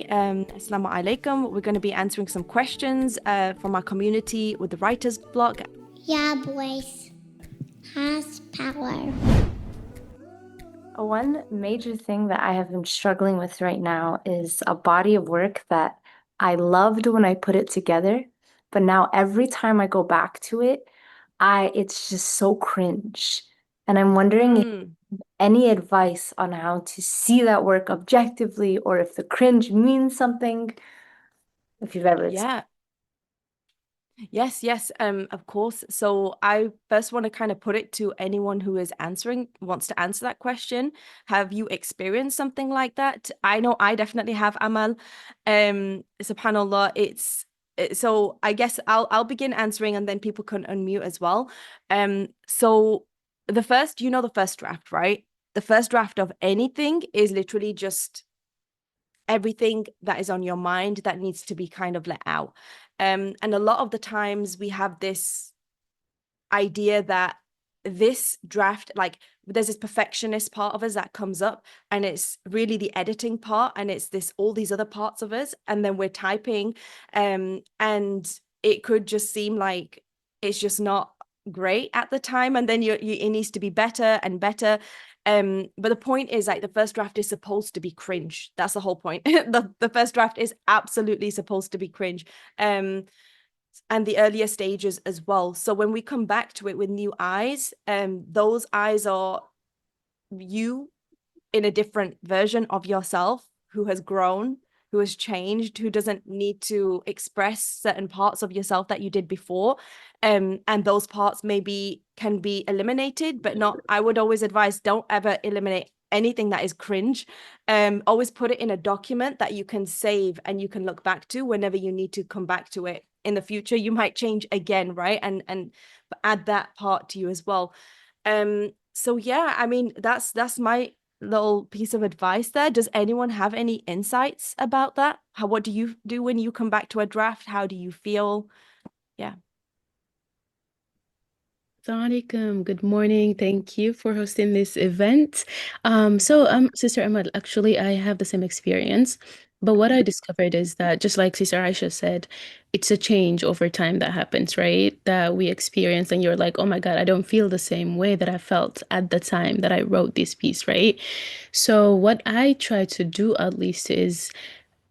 Assalamu alaikum. We're going to be answering some questions from our community with the writer's block. Your voice has power. One major thing that I have been struggling with right now is a body of work that I loved when I put it together, but now every time I go back to it, it's just so cringe. And I'm wondering if Mm, any advice on how to see that work objectively or if the cringe means something, if you've ever experienced. yeah. Yes, of course. So I first want to kind of put it to anyone who wants to answer that question. Have you experienced something like that? I know I definitely have, Amal. SubhanAllah, so I guess I'll begin answering and then people can unmute as well. So the first draft, right? The first draft of anything is literally just everything that is on your mind that needs to be kind of let out. And a lot of the times we have this idea that this draft, like there's this perfectionist part of us that comes up, and it's really the editing part, and it's this all these other parts of us, and then we're typing, and it could just seem like it's just not great at the time, and then it needs to be better and better. But the point is, like, the first draft is supposed to be cringe. That's the whole point. The first draft is absolutely supposed to be cringe. And the earlier stages as well. So when we come back to it with new eyes, those eyes are you in a different version of yourself who has grown, who has changed, who doesn't need to express certain parts of yourself that you did before. And those parts maybe can be eliminated, but not, I would always advise, don't ever eliminate anything that is cringe. Always put it in a document that you can save and you can look back to whenever you need to come back to it in the future. You might change again, right? And add that part to you as well. So yeah, I mean, that's my little piece of advice there. Does anyone have any insights about that? What do you do when you come back to a draft? How do you feel? Yeah. Assalamualaikum. Good morning. Thank you for hosting this event. Sister Ahmad, actually, I have the same experience. But what I discovered is that, just like Sister Aisha said, it's a change over time that happens, right? That we experience, and you're like, oh my God, I don't feel the same way that I felt at the time that I wrote this piece, right? So, what I try to do at least is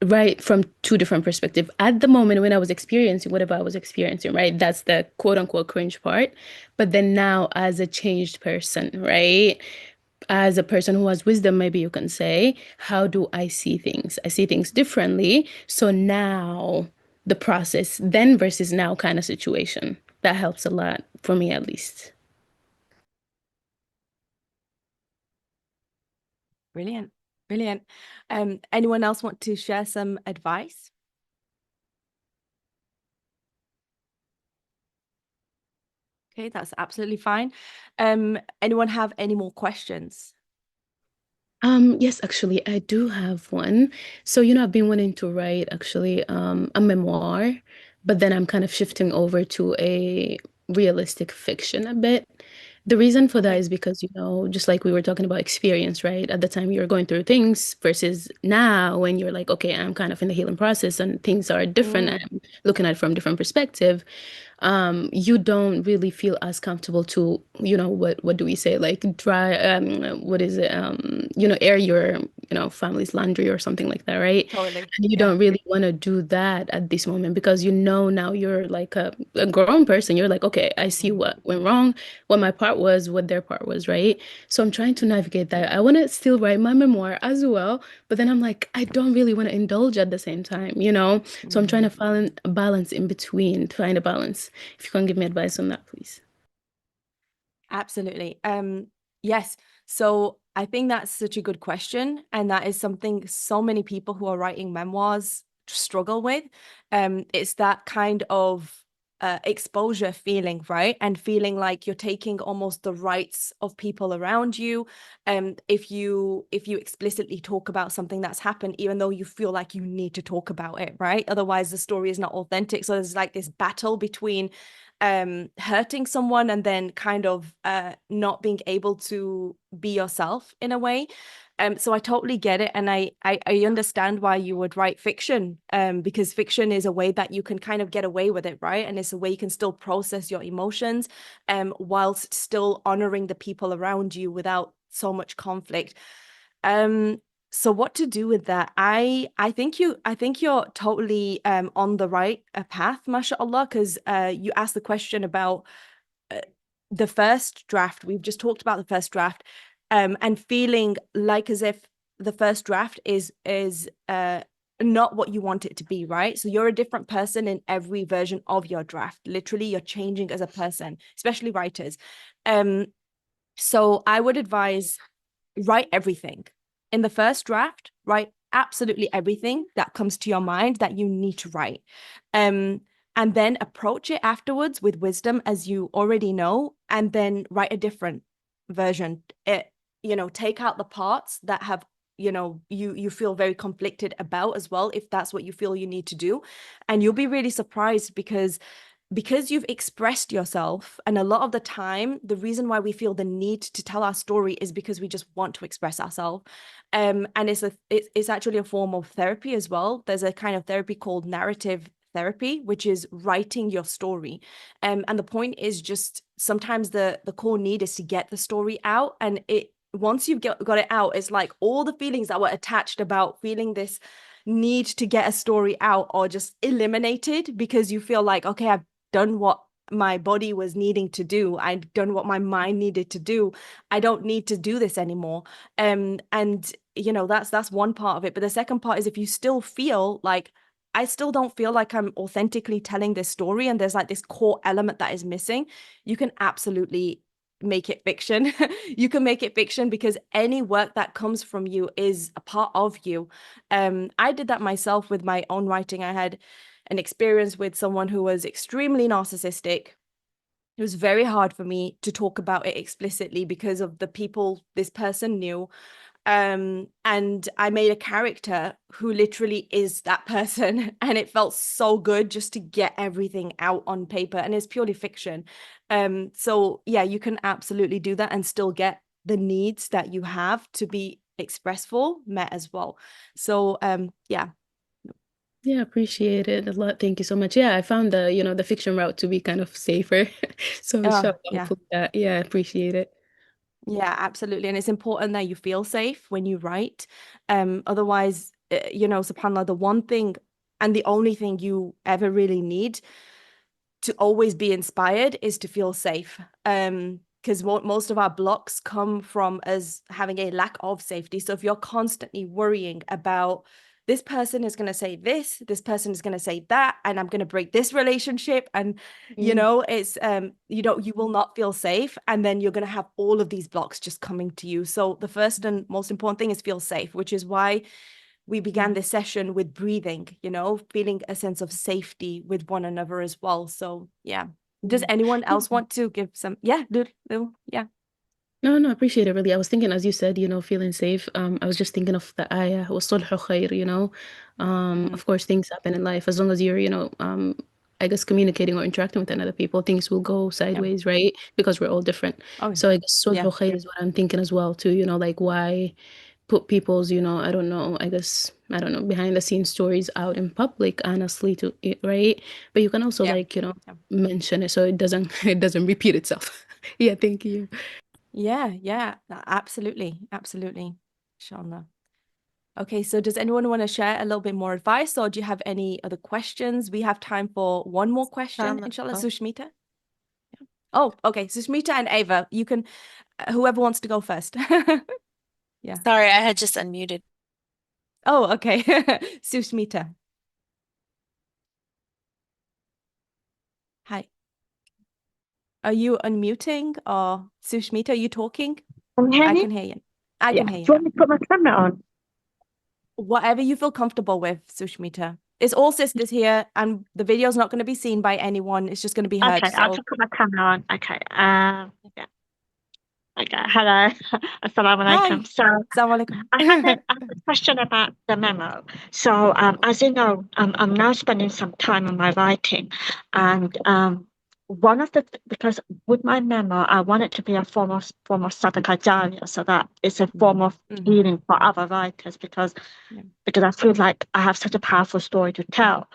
right from two different perspectives. At the moment when I was experiencing whatever I was experiencing, right? That's the quote unquote cringe part. But then now as a changed person, right? As a person who has wisdom, maybe you can say, how do I see things? I see things differently. So now the process then versus now kind of situation. That helps a lot for me at least. Brilliant. Brilliant. Anyone else want to share some advice? Okay, that's absolutely fine. Anyone have any more questions? Yes, actually, I do have one. So, I've been wanting to write actually a memoir, but then I'm kind of shifting over to a realistic fiction a bit. The reason for that Okay. is because, just like we were talking about experience, right? At the time you're going through things versus now when you're like, okay, I'm kind of in the healing process and things are different and Mm, I'm looking at it from different perspective. You don't really feel as comfortable to, what do we say? Like dry, what is it? Air your, family's laundry or something like that, right? totally. And you Yeah. don't really want to do that at this moment because now you're like a grown person. You're like, okay, I see what went wrong, what my part was, what their part was, right? So I'm trying to navigate that. I want to still write my memoir as well, but then I'm like, I don't really want to indulge at the same time. So I'm trying to Mm. find a balance in between, find a balance. If you can give me advice on that, please. Absolutely. Yes. So I think that's such a good question, and that is something so many people who are writing memoirs struggle with. It's that kind of exposure feeling, right? And feeling like you're taking almost the rights of people around you. If you explicitly talk about something that's happened, even though you feel like you need to talk about it, right? Otherwise, the story is not authentic. So there's like this battle between hurting someone and then kind of not being able to be yourself in a way. So I totally get it, and I understand why you would write fiction, because fiction is a way that you can kind of get away with it, right? And it's a way you can still process your emotions, whilst still honoring the people around you without so much conflict. So what to do with that? I think you're totally on the right path, mashallah, because you asked the question about uh, the first draft. We've just talked about the first draft, and feeling like as if the first draft is not what you want it to be, right? So you're a different person in every version of your draft. Literally, you're changing as a person, especially writers. Um, so I would advise write everything. In the first draft, write absolutely everything that comes to your mind that you need to write. And then approach it afterwards with wisdom, as you already know, and then write a different version. Take out the parts that have, you feel very conflicted about as well, if that's what you feel you need to do. And you'll be really surprised because you've expressed yourself, and a lot of the time the reason why we feel the need to tell our story is because we just want to express ourselves, and it's actually a form of therapy as well. There's a kind of therapy called narrative therapy, which is writing your story, and the point is just sometimes the core need is to get the story out, and it once you've got it out, it's like all the feelings that were attached about feeling this need to get a story out are just eliminated, because you feel like, okay, I've done what my body was needing to do. I'd done what my mind needed to do. I don't need to do this anymore. And that's one part of it. But the second part is, if you still feel like, I still don't feel like I'm authentically telling this story, and there's like this core element that is missing, you can absolutely make it fiction. You can make it fiction, because any work that comes from you is a part of you. I did that myself with my own writing. I had an experience with someone who was extremely narcissistic. It was very hard for me to talk about it explicitly because of the people this person knew. And I made a character who literally is that person, and it felt so good just to get everything out on paper, and it's purely fiction. So yeah, you can absolutely do that and still get the needs that you have to be expressful met as well. So yeah. Yeah, appreciate it a lot. Thank you so much. Yeah, I found the fiction route to be kind of safer. So inshallah, Yeah. hopefully that, yeah, appreciate it. Yeah, absolutely. And it's important that you feel safe when you write. Otherwise, subhanAllah, the one thing and the only thing you ever really need to always be inspired is to feel safe. Because most of our blocks come from us having a lack of safety. So if you're constantly worrying about, this person is going to say this person is going to say that, and I'm going to break this relationship, and it's you will not feel safe, and then you're going to have all of these blocks just coming to you. So the first and most important thing is feel safe, which is why we began this session with breathing, feeling a sense of safety with one another as well. So yeah. Does anyone else want to give some? Yeah, Lou, yeah. No, no, I appreciate it really. I was thinking, as you said, feeling safe. I was just thinking of the ayah, وَالصُّلْحُ خَيْرٌ. Mhm. Of course, things happen in life. As long as you're, I guess communicating or interacting with another people, things will go Yeah. sideways, right? Because we're all different. Oh yeah. So I guess sulh Yeah. khair is what I'm thinking as well too, like why put people's, I don't know, I don't know, behind the scenes stories out in public, honestly, to it, right? But you can also Yeah. like, Yeah. mention it so it doesn't it doesn't repeat itself. Yeah, thank you. Yeah. Absolutely. Absolutely. Inshallah. Okay, so does anyone want to share a little bit more advice, or do you have any other questions? We have time for one more question, inshallah. Oh, Sushmita. Oh, okay. Sushmita and Ava, you can, whoever wants to go first. Yeah. sorry, I had just unmuted. Oh, okay. Sushmita. Hi. Are you unmuting, or Sushmita, are you talking? Can you hear I me? can hear you. I Yeah. can Do hear you you want now. me to put my camera on? Whatever you feel comfortable with, Sushmita. It's all sisters here, and the video's not going to be seen by anyone. It's just going to be heard. Okay, I'll So, just put my camera on. Okay. Yeah. Okay. Hello. Assalamu hi. alaikum. So Assalamu I alaikum. have a question about the memo. So as you know, I'm now spending some time on my writing, and one of the because with my memoir, I want it to be a form of sadhaka jariya, so that it's a form of Mhm. healing for other writers Yeah. because I feel like I have such a powerful story to tell.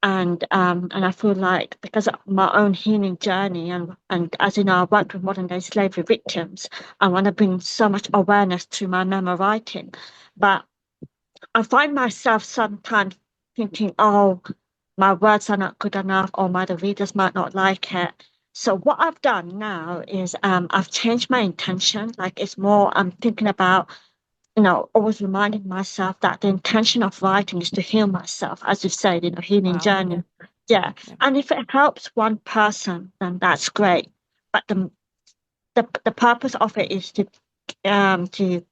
And I feel like because of my own healing journey and as you know, I worked with modern day slavery victims, I want to bring so much awareness to my memoir writing. But I find myself sometimes thinking, oh, my words are not good enough, or my the readers might not like it. So what I've done now is I've changed my intention. Like it's more I'm thinking about, always reminding myself that the intention of writing is to heal myself, as you said, healing Wow. Yeah. journey. Yeah. Yeah. And if it helps one person, then that's great. But the purpose of it is to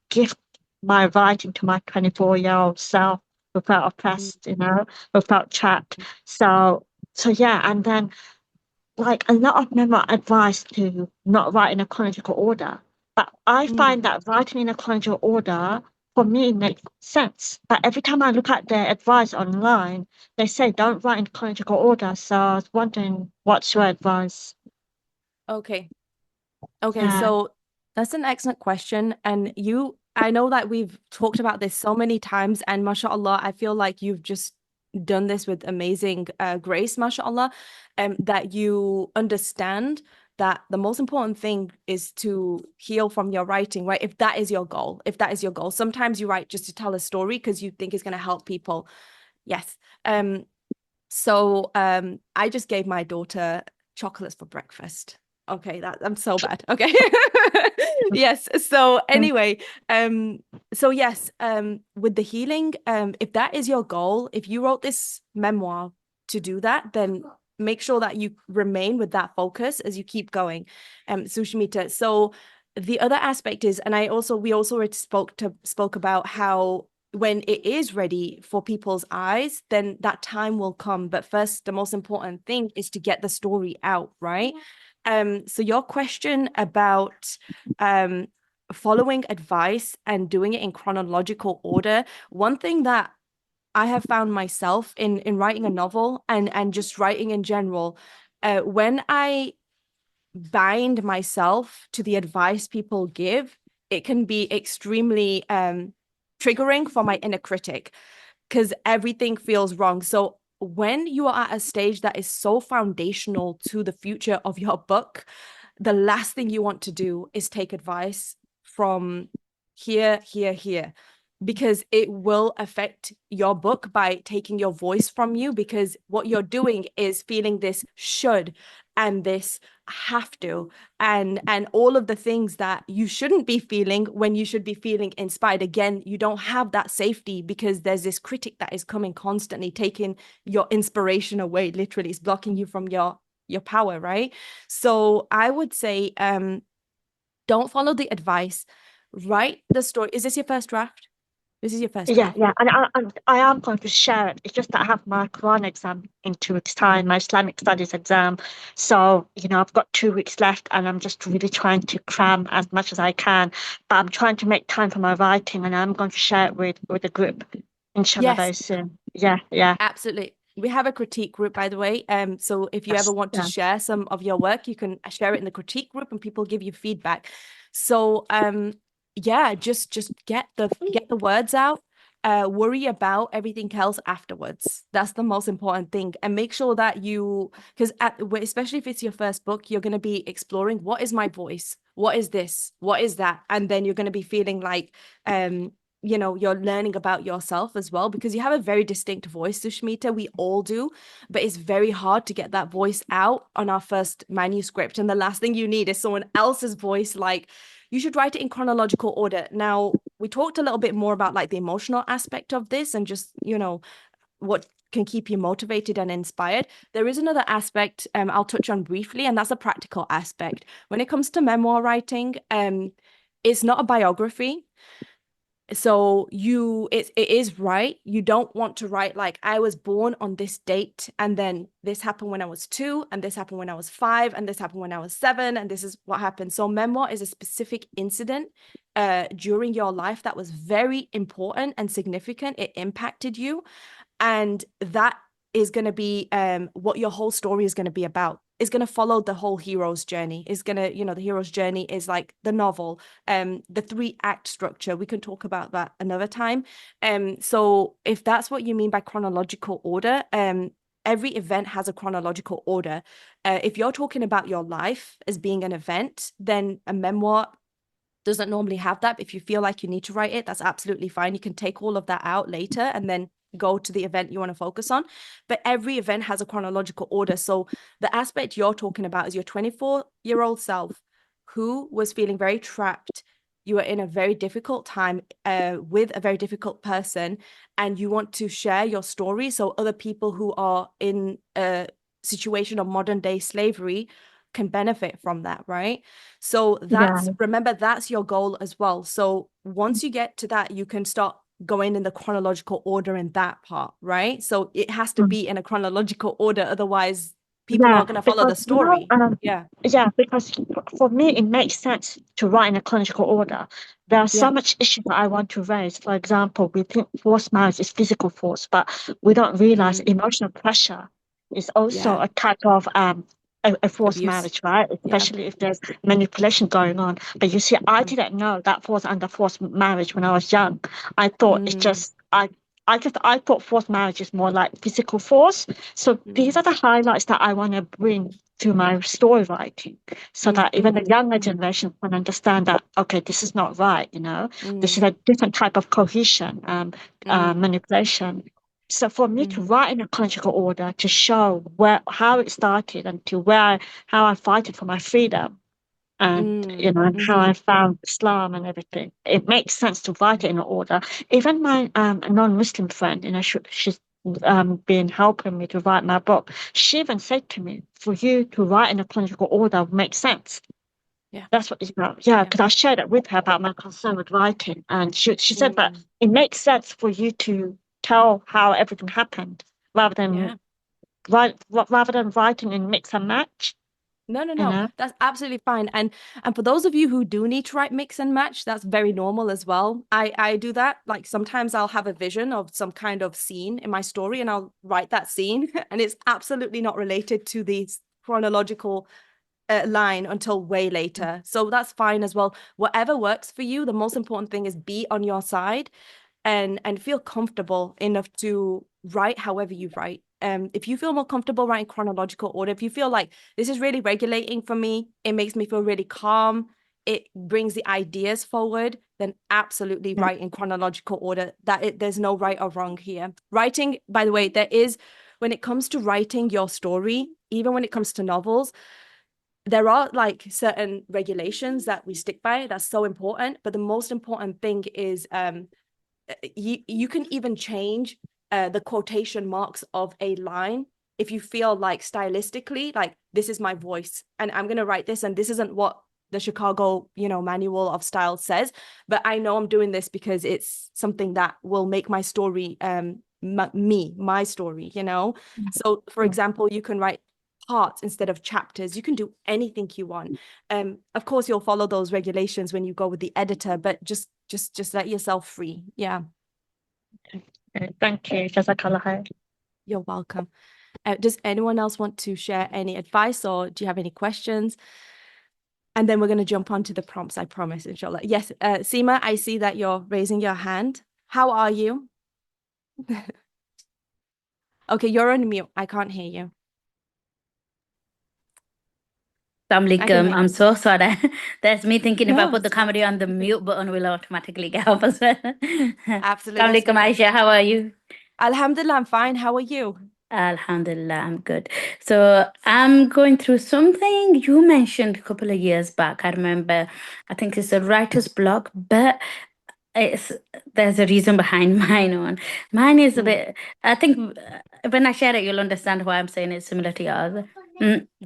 gift my writing to my 24-year-old self who felt Mm. oppressed, who felt trapped. So yeah, and then like a lot of men are advised to not write in a chronological order. But I Mm. find that writing in a chronological order for me makes sense. But every time I look at their advice online, they say don't write in chronological order. So I was wondering what's your advice? Okay. Okay, Yeah. so that's an excellent question. And I know that we've talked about this so many times, and mashallah, I feel like you've just done this with amazing grace, mashallah, that you understand that the most important thing is to heal from your writing, right? If that is your goal, if that is your goal. Sometimes you write just to tell a story because you think it's going to help people. Yes. So I just gave my daughter chocolates for breakfast. Okay, that I'm so bad. Okay. Yes. So anyway, so yes, with the healing, if that is your goal, if you wrote this memoir to do that, then make sure that you remain with that focus as you keep going. Sushmita. So the other aspect is, and we also already spoke about how when it is ready for people's eyes, then that time will come. But first, the most important thing is to get the story out, right? So your question about um following advice and doing it in chronological order, one thing that I have found myself in writing a novel and just writing in general, when I bind myself to the advice people give, it can be extremely triggering for my inner critic because everything feels wrong. So when you are at a stage that is so foundational to the future of your book, the last thing you want to do is take advice from here, because it will affect your book by taking your voice from you, because what you're doing is feeling this should and this have to and all of the things that you shouldn't be feeling when you should be feeling inspired. Again, you don't have that safety because there's this critic that is coming constantly, taking your inspiration away. Literally, it's blocking you from your power, right? So I would say don't follow the advice, write the story. Is this your first draft? This is your first Yeah, draft. yeah, and I am going to share it. It's just that I have my Quran exam in 2 weeks' time, my Islamic studies exam. So, I've got 2 weeks left, and I'm just really trying to cram as much as I can. But I'm trying to make time for my writing, and I'm going to share it with the group, inshallah, Yes, very soon. Yeah, yeah, absolutely. We have a critique group, by the way. So if you ever yes, want to yeah, share some of your work, you can share it in the critique group and people give you feedback. So yeah, just get the words out. Worry about everything else afterwards. That's the most important thing. And make sure that because especially if it's your first book, you're going to be exploring, what is my voice? What is this? What is that? And then you're going to be feeling like you're learning about yourself as well, because you have a very distinct voice, Sushmita. We all do, but it's very hard to get that voice out on our first manuscript. And the last thing you need is someone else's voice. Like, you should write it in chronological order. Now, we talked a little bit more about like the emotional aspect of this and just, what can keep you motivated and inspired. There is another aspect I'll touch on briefly, and that's a practical aspect. When it comes to memoir writing, it's not a biography. So it is right. You don't want to write like, I was born on this date, and then this happened when I was 2, and this happened when I was 5, and this happened when I was 7, and this is what happened. So memoir is a specific incident during your life that was very important and significant. It impacted you, and that is going to be what your whole story is going to be about. is going to follow the whole hero's journey. Is going to, the hero's journey is like the novel, the 3-act structure. We can talk about that another time. So if that's what you mean by chronological order, every event has a chronological order. If you're talking about your life as being an event, then a memoir doesn't normally have that. If you feel like you need to write it, that's absolutely fine. You can take all of that out later and then go to the event you want to focus on. But every event has a chronological order. So the aspect you're talking about is your 24-year-old self who was feeling very trapped. You are in a very difficult time with a very difficult person, and you want to share your story so other people who are in a situation of modern day slavery can benefit from that, right? So remember, that's your goal as well. So once you get to that, you can start going in the chronological order in that part, right? So it has to be in a chronological order, otherwise people aren't going to follow the story. Because for me it makes sense to write in a chronological order. There are so much issues that I want to raise. For example, we think forced marriage is physical force, but we don't realize emotional pressure is also a type of a forced Abuse. marriage, right? Especially if there's manipulation going on. But you see, I didn't know that falls under forced marriage when I was young. I thought it's just I thought forced marriage is more like physical force. So these are the highlights that I want to bring to my story writing, so that even the younger generation can understand that, okay, this is not right, this is a different type of cohesion, manipulation. So for me to write in a chronological order to show how it started and to how I fight it for my freedom, and and how I found Islam and everything, it makes sense to write it in order. Even my non-Muslim friend, she's been helping me to write my book. She even said to me, for you to write in a chronological order makes sense. Yeah, that's what it's about. Yeah, because I shared it with her about my concern with writing, and she said that it makes sense for you to tell how everything happened rather than writing in mix and match. No, that's absolutely fine. And for those of you who do need to write mix and match, that's very normal as well. I do that. Like sometimes I'll have a vision of some kind of scene in my story and I'll write that scene and it's absolutely not related to the chronological line until way later. So that's fine as well. Whatever works for you, the most important thing is be on your side and feel comfortable enough to write however you write. If you feel more comfortable writing chronological order, if you feel like this is really regulating for me, it makes me feel really calm, it brings the ideas forward, then absolutely write in chronological order. There's no right or wrong here. Writing, by the way, when it comes to writing your story, even when it comes to novels, there are like certain regulations that we stick by. That's so important. But the most important thing is you can even change the quotation marks of a line if you feel like stylistically, like this is my voice and I'm going to write this and this isn't what the Chicago, manual of style says, but I know I'm doing this because it's something that will make my story my story, So for example, you can write parts instead of chapters. You can do anything you want. Of course, you'll follow those regulations when you go with the editor, but just let yourself free. Yeah. Thank you. Jazakallah khair. You're welcome. Does anyone else want to share any advice or do you have any questions? And then we're going to jump onto the prompts, I promise, inshallah. Yes, Seema, I see that you're raising your hand. How are you? Okay, you're on mute. I can't hear you. Assalamualaikum. I'm so sorry. That's me thinking if I No, put the it's fine. camera on, the mute button will automatically get off as well. Absolutely. Assalamualaikum, Aisha. How are you? Alhamdulillah, I'm fine. How are you? Alhamdulillah, I'm good. So I'm going through something you mentioned a couple of years back. I remember, I think it's a writer's block, but there's a reason behind mine one. Mine is a bit, I think when I share it, you'll understand why I'm saying it's similar to yours.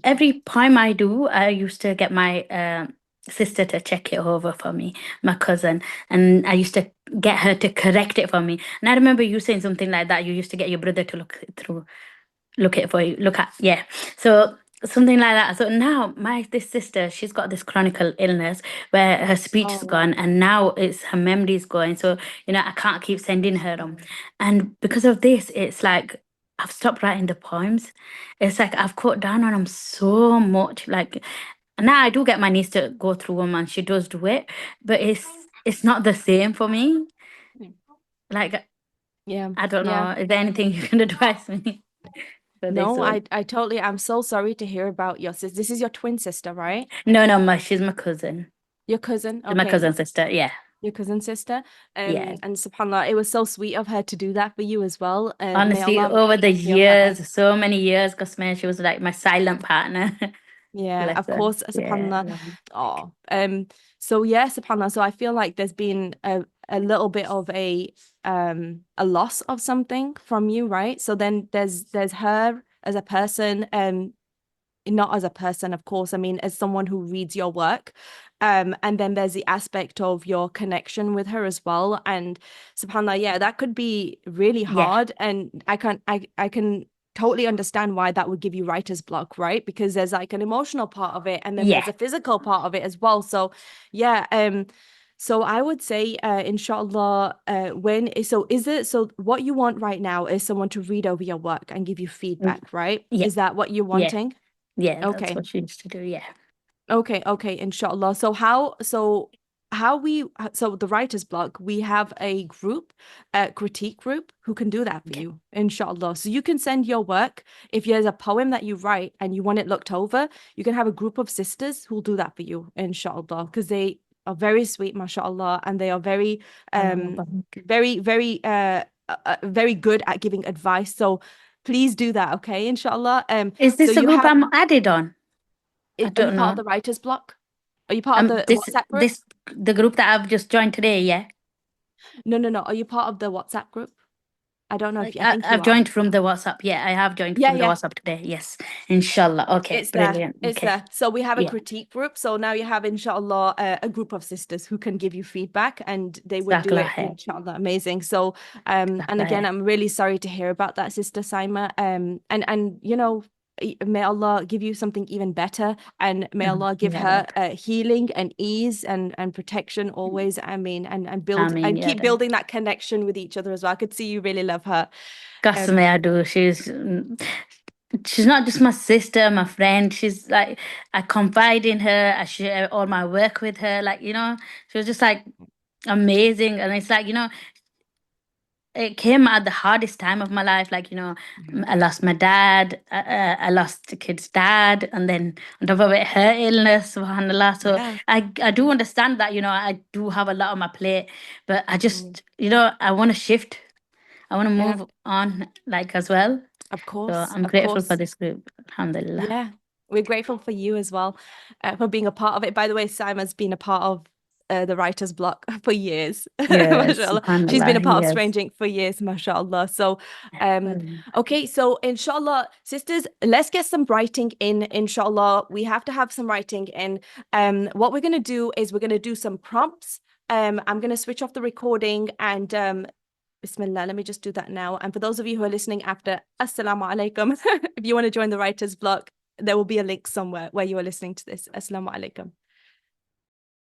Every poem I do, I used to get my sister to check it over for me, my cousin, and I used to get her to correct it for me. And I remember you saying something like that. You used to get your brother to look at for you, look at, yeah. So something like that. So now this sister, she's got this chronic illness where her speech is gone and now it's her memory is going. So, I can't keep sending her them. And because of this, it's like I I've stopped writing the poems. It's like I've cut down on them so much. Like now I do get my niece to go through them and she does do it, but it's not the same for me. Like Yeah, I don't yeah. know. Is there anything you can advise me for this No, one? I totally, I'm so sorry to hear about your sister. This is your twin sister, right? No, she's my cousin. Your cousin, She's my okay. cousin sister. Yeah. Your cousin sister. Yeah. And subhanAllah, it was so sweet of her to do that for you as well. May Honestly, Allah over the heal her. years, so many years, because man, she was like my silent partner. Yeah, Bless of her. course, Yeah. subhanAllah. Oh, so yeah, subhanAllah. So I feel like there's been a little bit of a loss of something from you, right? So then there's her as a person, not as a person, of course, I mean, as someone who reads your work. And then there's the aspect of your connection with her as well. And subhanAllah, yeah, that could be really Yeah. hard. And I can totally understand why that would give you writer's block, right? Because there's like an emotional part of it, and then there's Yeah. a physical part of it as well. So yeah, so I would say, inshallah, so what you want right now is someone to read over your work and give you feedback, right? Yeah. Is that what you're Yeah. wanting? Yeah. That's Okay. what she used to do. Yeah. Okay, inshallah. So the writer's block, we have a group, a critique group who can do that for Yeah. you, inshallah. So you can send your work. If there's a poem that you write and you want it looked over, you can have a group of sisters who'll do that for you, inshallah, because they are very sweet, mashallah, and they are very very good at giving advice. So please do that, okay, inshallah. Is So this a you group have I'm added on? I are you don't part of know. the writer's block? Are you part of the WhatsApp group? The group that I've just joined today, yeah. No. Are you part of the WhatsApp group? I don't know if you, I think you I've are. joined from the WhatsApp. Yeah, I have joined Yeah, from the yeah. WhatsApp today. Yes. Inshallah. Okay, It's there. brilliant. It's Okay. there. So we have a Yeah. critique group. So now you have, inshallah, a group of sisters who can give you feedback, and they would do Jazakallah it, khair. inshallah. Amazing. So and again, Khair. I'm really sorry to hear about that, Sister Saima. And you know, may Allah give you something even better, and may Allah give Ya her Rab. healing and ease and protection always. I mean, and build Ameen, and ya keep Rab. building that connection with each other as well. I could see you really love her. Qasam I do. She's not just my sister, my friend. She's like, I confide in her. I share all my work with her. Like, she was just like amazing. And it's like, it came at the hardest time of my life. Like, I lost my dad. I lost the kid's dad. And then on top of it, her illness, subhanAllah. So Yeah. I do understand that, I do have a lot on my plate. But I just, I want to shift. I want to Yeah. move on, like, as well. Of So course. I'm Of grateful for course. this group. Alhamdulillah. Yeah, we're grateful for you as well, for being a part of it. By the way, Sima's been a part of the writer's block for years. Yes, Mashallah. She's been a subhanallah, part of yes. Strange Ink for years, mashallah. So, Brilliant. okay, so inshallah, sisters, let's get some writing in, inshallah. We have to have some writing in. What we're going to do is we're going to do some prompts. I'm going to switch off the recording and Bismillah, let me just do that now. And for those of you who are listening after, Assalamu alaikum. If you want to join the writer's block, there will be a link somewhere where you are listening to this. Assalamu alaikum.